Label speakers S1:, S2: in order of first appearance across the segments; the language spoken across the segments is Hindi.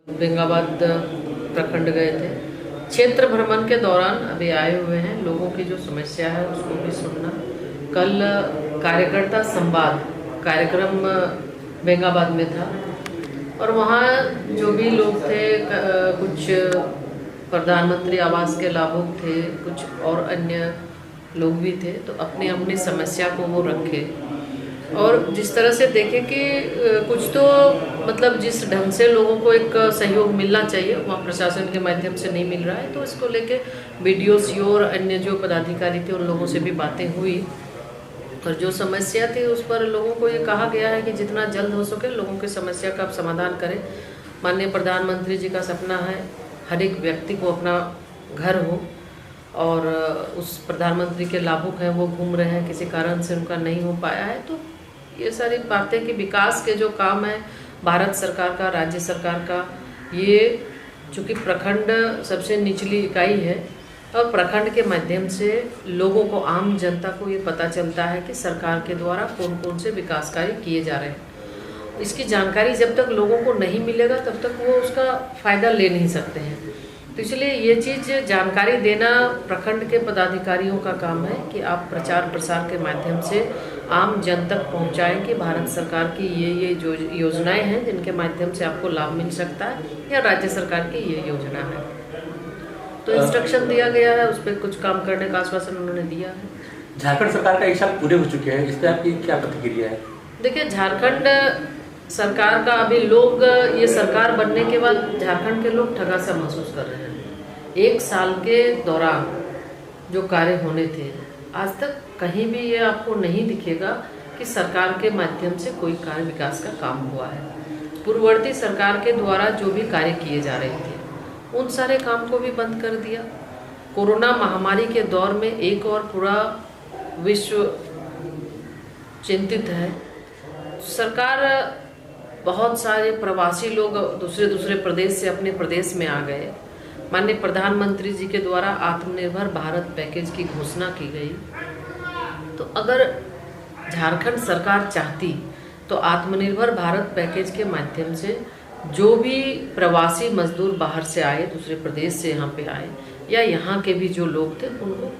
S1: बेंगाबाद प्रखंड गए थे। क्षेत्र भ्रमण के दौरान अभी आए हुए हैं, लोगों की जो समस्या है उसको भी सुनना। कल कार्यकर्ता संवाद कार्यक्रम बेंगाबाद में था और वहाँ जो भी लोग थे, कुछ प्रधानमंत्री आवास के लाभुक थे, कुछ और अन्य लोग भी थे, तो अपनी अपनी समस्या को वो रखे और जिस तरह से देखें कि कुछ तो मतलब जिस ढंग से लोगों को एक सहयोग मिलना चाहिए वहाँ प्रशासन के माध्यम से नहीं मिल रहा है, तो इसको लेके BDO CO और अन्य जो पदाधिकारी थे उन लोगों से भी बातें हुई और जो समस्या थी उस पर लोगों को ये कहा गया है कि जितना जल्द हो सके लोगों की समस्या का समाधान करें। माननीय प्रधानमंत्री जी का सपना है हर एक व्यक्ति को अपना घर हो और उस प्रधानमंत्री के लाभुक हैं, वो घूम रहे हैं, किसी कारण से उनका नहीं हो पाया है। तो ये सारी बातें कि विकास के जो काम है भारत सरकार का, राज्य सरकार का, ये चूँकि प्रखंड सबसे निचली इकाई है और प्रखंड के माध्यम से लोगों को, आम जनता को ये पता चलता है कि सरकार के द्वारा कौन कौन से विकास कार्य किए जा रहे हैं। इसकी जानकारी जब तक लोगों को नहीं मिलेगा तब तक वो उसका फ़ायदा ले नहीं सकते हैं। तो इसलिए ये चीज़ जानकारी देना प्रखंड के पदाधिकारियों का काम है कि आप प्रचार प्रसार के माध्यम से आम जन तक पहुँचाएँ कि भारत सरकार की ये जो योजनाएं हैं जिनके माध्यम से आपको लाभ मिल सकता है, या राज्य सरकार की ये योजना है। तो इंस्ट्रक्शन दिया गया है, उस पर कुछ काम करने का आश्वासन उन्होंने दिया है।
S2: झारखंड सरकार का 1 साल पूरे हो चुके हैं, इस पर आपकी क्या प्रतिक्रिया है?
S1: देखिए, झारखंड सरकार का अभी लोग, ये सरकार बनने के बाद झारखंड के लोग ठगा सा महसूस कर रहे हैं। 1 साल के दौरान जो कार्य होने थे आज तक कहीं भी ये आपको नहीं दिखेगा कि सरकार के माध्यम से कोई कार्य विकास का काम हुआ है। पूर्ववर्ती सरकार के द्वारा जो भी कार्य किए जा रहे थे उन सारे काम को भी बंद कर दिया। कोरोना महामारी के दौर में एक और पूरा विश्व चिंतित है। सरकार, बहुत सारे प्रवासी लोग दूसरे प्रदेश से अपने प्रदेश में आ गए। माननीय प्रधानमंत्री जी के द्वारा आत्मनिर्भर भारत पैकेज की घोषणा की गई। तो अगर झारखंड सरकार चाहती तो आत्मनिर्भर भारत पैकेज के माध्यम से जो भी प्रवासी मजदूर बाहर से आए, दूसरे प्रदेश से यहाँ पे आए, या यहाँ के भी जो लोग थे उनको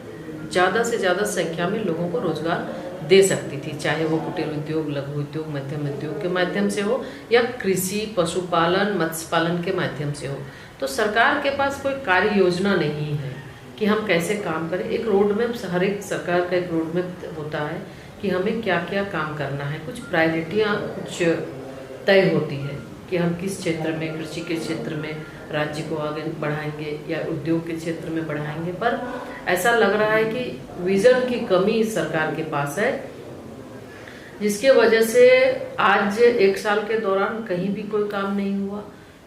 S1: ज़्यादा से ज़्यादा संख्या में लोगों को रोजगार दे सकती थी, चाहे वो कुटीर उद्योग, लघु उद्योग, मध्यम उद्योग के माध्यम से हो या कृषि, पशुपालन, मत्स्य पालन के माध्यम से हो। तो सरकार के पास कोई कार्य योजना नहीं है कि हम कैसे काम करें। एक रोड मैप, हर एक सरकार का एक रोड मैप होता है कि हमें क्या क्या काम करना है। कुछ प्रायोरिटियाँ कुछ तय होती है कि हम किस क्षेत्र में, कृषि के क्षेत्र में राज्य को आगे बढ़ाएंगे या उद्योग के क्षेत्र में बढ़ाएंगे। पर ऐसा लग रहा है कि विजन की कमी इस सरकार के पास है, जिसके वजह से आज 1 साल के दौरान कहीं भी कोई काम नहीं हुआ।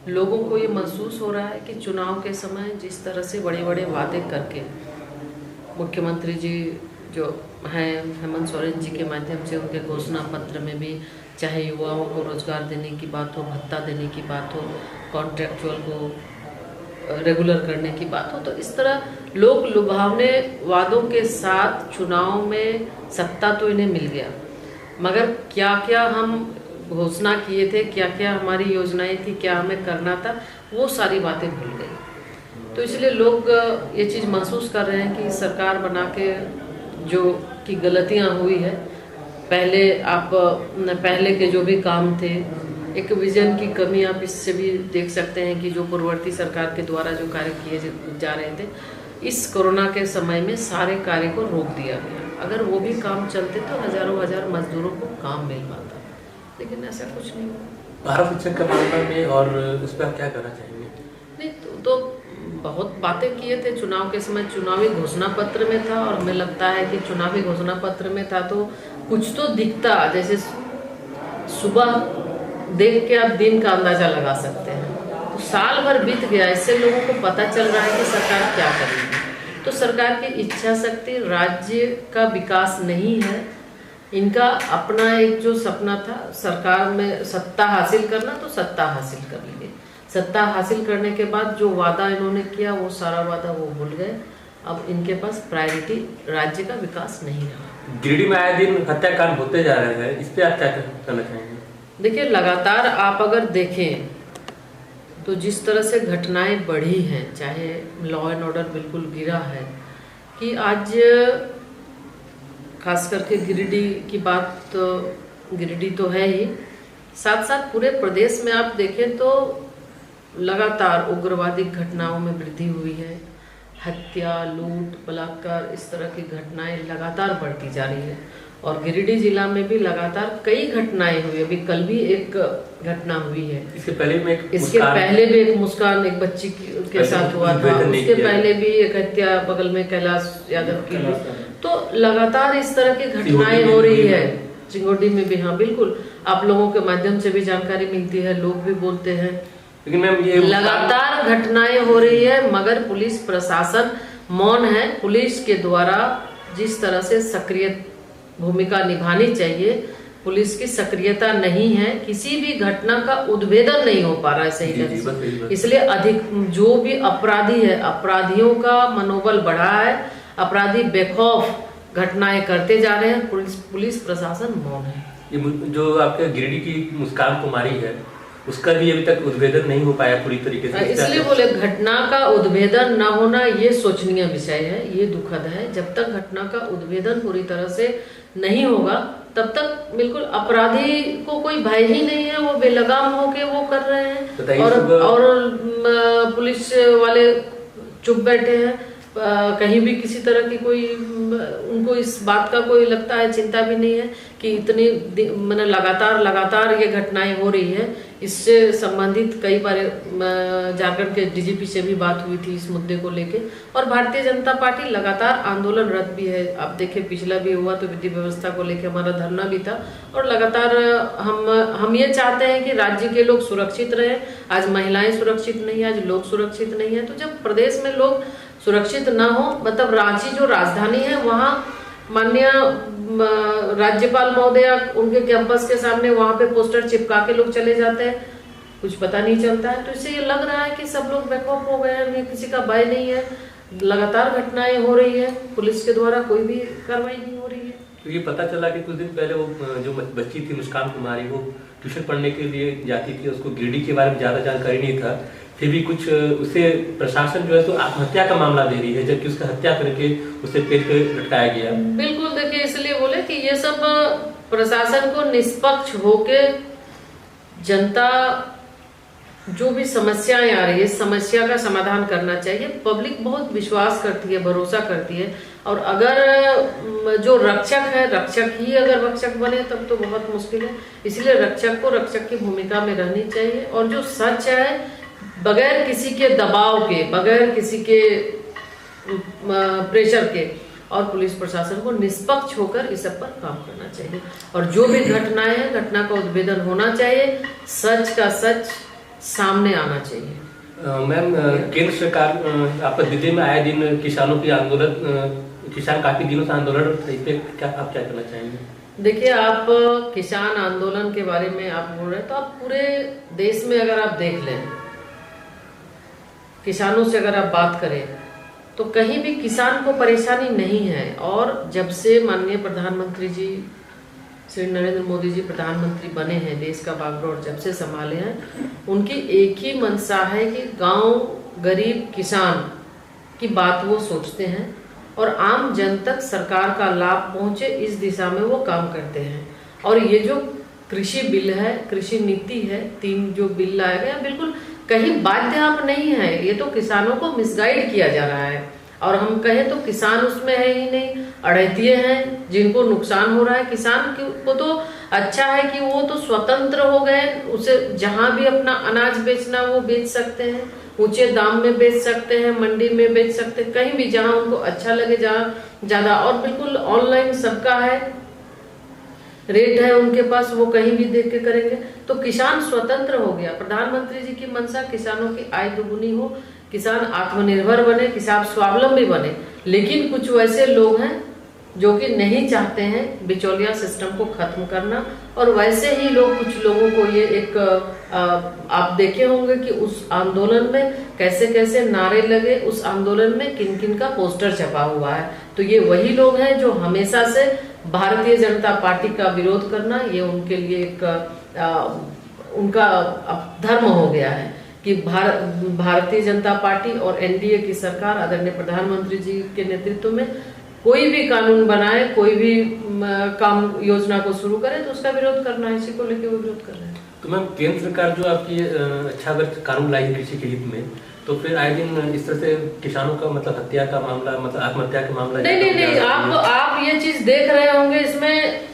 S1: लोगों को ये महसूस हो रहा है कि चुनाव के समय जिस तरह से बड़े बड़े वादे करके मुख्यमंत्री जी जो हैं हेमंत सोरेन जी के माध्यम से उनके घोषणा पत्र में भी, चाहे युवाओं को रोजगार देने की बात हो, भत्ता देने की बात हो, कॉन्ट्रेक्चुअल को रेगुलर करने की बात हो, तो इस तरह लोग लुभावने वादों के साथ चुनाव में सत्ता तो इन्हें मिल गया, मगर क्या क्या हम घोषणा किए थे, क्या क्या हमारी योजनाएं थी, क्या हमें करना था, वो सारी बातें भूल गई। तो इसलिए लोग ये चीज़ महसूस कर रहे हैं कि सरकार बना के जो कि गलतियां हुई है, पहले के जो भी काम थे, एक विजन की कमी आप इससे भी देख सकते हैं कि जो पूर्ववर्ती सरकार के द्वारा जो कार्य किए जा रहे थे, इस कोरोना के समय में सारे कार्य को रोक दिया गया। अगर वो भी काम चलते तो हजारों हजार मजदूरों को काम मिल पाता, लेकिन ऐसा कुछ नहीं हुआ।
S2: भारत शिक्षक के मामले में और उस पर क्या करना चाहिए?
S1: नहीं तो बहुत बातें किए थे चुनाव के समय, चुनावी घोषणा पत्र में था, और हमें लगता है कि चुनावी घोषणा पत्र में था तो कुछ तो दिखता, जैसे सुबह देख के आप दिन का अंदाजा लगा सकते हैं। तो साल भर बीत गया, इससे लोगों को पता चल रहा है कि सरकार क्या करेगी। तो सरकार की इच्छा शक्ति, राज्य का विकास नहीं है, इनका अपना एक जो सपना था सरकार में सत्ता हासिल करना, तो सत्ता हासिल कर लेंगे। सत्ता हासिल करने के बाद जो वादा इन्होंने किया वो सारा वादा वो भूल गए। अब इनके पास प्रायोरिटी राज्य का विकास नहीं रहा।
S2: गिरिडीह में आए दिन हत्याकांड होते जा रहे हैं, इस पे आप क्या करना चाहेंगे?
S1: देखिए, लगातार आप अगर देखें तो जिस तरह से घटनाएं बढ़ी हैं, चाहे लॉ एंड ऑर्डर बिल्कुल गिरा है, कि आज खास करके गिरिडीह की बात, तो गिरिडीह तो है ही, साथ साथ पूरे प्रदेश में आप देखें तो लगातार उग्रवादी घटनाओं में वृद्धि हुई है। हत्या, लूट, बलात्कार, इस तरह की घटनाएं लगातार बढ़ती जा रही है। और गिरिडीह जिला में भी लगातार कई घटनाएं हुई। अभी कल भी एक घटना हुई है।
S2: इसके पहले
S1: भी एक मुस्कान, एक बच्ची के साथ हुआ था। उसके पहले भी एक हत्या बगल में कैलाश यादव की भी। तो लगातार इस तरह की घटनाएं हो रही है। चिंगोडी में भी, हाँ बिल्कुल, आप लोगों के माध्यम से भी जानकारी मिलती है, लोग भी बोलते हैं। लेकिन मैम ये लगातार घटनाएं हो रही है, मगर पुलिस प्रशासन मौन है। पुलिस के द्वारा जिस तरह से सक्रिय भूमिका निभानी चाहिए, पुलिस की सक्रियता नहीं है। किसी भी घटना का उद्भेदन नहीं हो पा रहा है सही ढंग से। इसलिए अधिक जो भी अपराधी है, अपराधियों का मनोबल बढ़ा है। अपराधी बेखौफ घटनाएं करते जा रहे हैं, पुलिस प्रशासन मौन है।
S2: ये जो आपके गिरिडीह की मुस्कान कुमारी है, उसका भी अभी तक उद्भेदन नहीं हो पाया पूरी तरीके से।
S1: इसलिए बोले घटना का उद्भेदन न होना ये शोचनीय विषय है, ये दुखद है। जब तक घटना का उद्भेदन पूरी तरह से नहीं होगा, तब तक बिल्कुल अपराधी को कोई भय ही नहीं है। वो बेलगाम होके वो कर रहे हैं, और पुलिस वाले चुप बैठे हैं। कहीं भी किसी तरह की कोई, उनको इस बात का कोई लगता है, चिंता भी नहीं है कि इतनी मैंने लगातार ये घटनाएं हो रही है। इससे संबंधित कई बार झारखंड के डीजीपी से भी बात हुई थी इस मुद्दे को लेके। और भारतीय जनता पार्टी लगातार आंदोलनरत भी है। आप देखें, पिछला भी हुआ तो विधि व्यवस्था को लेके हमारा धरना भी था। और लगातार हम ये चाहते हैं कि राज्य के लोग सुरक्षित रहे। आज महिलाएं सुरक्षित नहीं है, आज लोग सुरक्षित नहीं है। तो जब प्रदेश में लोग सुरक्षित ना हो, मतलब रांची जो राजधानी है, वहाँ माननीय राज्यपाल महोदया उनके कैंपस के सामने वहां पे पोस्टर चिपका के लोग चले जाते हैं, कुछ पता नहीं चलता है। तो इससे ये लग रहा है कि सब लोग बेखौफ हो गए हैं, किसी का भय नहीं है। लगातार घटनाएं हो रही है, पुलिस के द्वारा कोई भी कार्रवाई नहीं हो रही है।
S2: तो ये पता चला कि कुछ दिन पहले वो जो बच्ची थी मुस्कान कुमारी, वो ट्यूशन पढ़ने के लिए जाती थी, उसको गिरिडीह के बारे में ज्यादा जानकारी नहीं था। फिर भी कुछ उसे प्रशासन जो है तो आत्महत्या का मामला दे रही है, जबकि उसका हत्या करके उसे पेट पे लटकाया गया।
S1: बिल्कुल, देखिए, इसलिए बोले कि ये सब प्रशासन को निष्पक्ष होके जनता जो भी समस्याएं आ रही है, समस्या का समाधान करना चाहिए। पब्लिक बहुत विश्वास करती है, भरोसा करती है। और अगर जो रक्षक है, रक्षक ही अगर रक्षक बने तब तो बहुत मुश्किल है। इसलिए रक्षक को रक्षक की भूमिका में रहनी चाहिए। और जो सच है, बगैर किसी के दबाव के, बगैर किसी के प्रेशर के, और पुलिस प्रशासन को निष्पक्ष होकर इस सब पर काम करना चाहिए। और जो भी घटनाएं हैं, घटना का उद्भेदन होना चाहिए, सच का सच सामने आना चाहिए।
S2: मैम, केंद्र सरकार आपका दिल्ली में आए दिन किसानों की आंदोलन, किसान काफी दिनों से आंदोलन, इस पे आप क्या करना चाहेंगे?
S1: देखिए, आप किसान आंदोलन के बारे में आप बोल रहे हैं, तो आप पूरे देश में अगर आप देख लें, किसानों से अगर आप बात करें, तो कहीं भी किसान को परेशानी नहीं है। और जब से माननीय प्रधानमंत्री जी श्री नरेंद्र मोदी जी प्रधानमंत्री बने हैं, देश का बागडोर जब से संभाले हैं, उनकी एक ही मंशा है कि गांव गरीब किसान की बात वो सोचते हैं और आम जन तक सरकार का लाभ पहुंचे, इस दिशा में वो काम करते हैं। और ये जो कृषि बिल है, कृषि नीति है, 3 जो बिल लाया गया, बिल्कुल कहीं बाध्य आप नहीं है। ये तो किसानों को मिसगाइड किया जा रहा है। और हम कहें तो किसान उसमें है ही नहीं, अड़ैतिये हैं जिनको नुकसान हो रहा है। किसान को तो अच्छा है कि वो तो स्वतंत्र हो गए, उसे जहां भी अपना अनाज बेचना वो बेच सकते हैं, ऊंचे दाम में बेच सकते हैं, मंडी में बेच सकते हैं, कहीं भी जहां उनको अच्छा लगे, जहां ज्यादा। और बिल्कुल ऑनलाइन सबका है, रेट है उनके पास, वो कहीं भी देख के करेंगे। तो किसान स्वतंत्र हो गया। प्रधानमंत्री जी की मंशा किसानों की आय दुगुनी हो, किसान आत्मनिर्भर बने, किसान स्वावलंबी बने। लेकिन कुछ वैसे लोग हैं जो कि नहीं चाहते हैं बिचौलिया सिस्टम को खत्म करना। और वैसे ही लोग, कुछ लोगों को ये एक आप देखे होंगे कि उस आंदोलन में कैसे कैसे नारे लगे, उस आंदोलन में किन किन का पोस्टर छपा हुआ है। तो ये वही लोग हैं जो हमेशा से भारतीय जनता पार्टी का विरोध करना, ये उनके लिए एक उनका धर्म हो गया है कि भारतीय जनता पार्टी और एनडीए की सरकार आदरणीय प्रधानमंत्री जी के नेतृत्व में कोई भी कानून बनाए, कोई भी काम योजना को शुरू करे तो उसका विरोध करना है, इसी को लेकर वो विरोध कर रहे हैं।
S2: तो मैम केंद्र सरकार जो आपकी अच्छा अगर कानून लाई है कृषि के हित में, तो फिर आए दिन इस तरह से किसानों का मतलब हत्या का मामला, मतलब आत्महत्या का मामला
S1: नहीं, आप ये चीज देख रहे होंगे। इसमें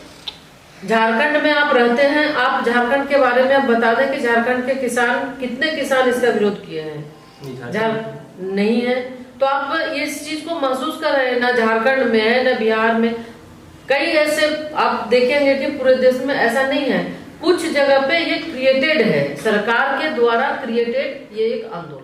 S1: झारखंड में आप रहते हैं, आप झारखंड के बारे में आप बता दें कि झारखंड के कितने किसान इसका विरोध किए हैं? नहीं है। तो आप इस चीज को महसूस कर रहे हैं, ना झारखंड में है ना बिहार में। कई ऐसे आप देखेंगे कि पूरे देश में ऐसा नहीं है, कुछ जगह पे ये क्रिएटेड है, सरकार के द्वारा क्रिएटेड ये एक आंदोलन।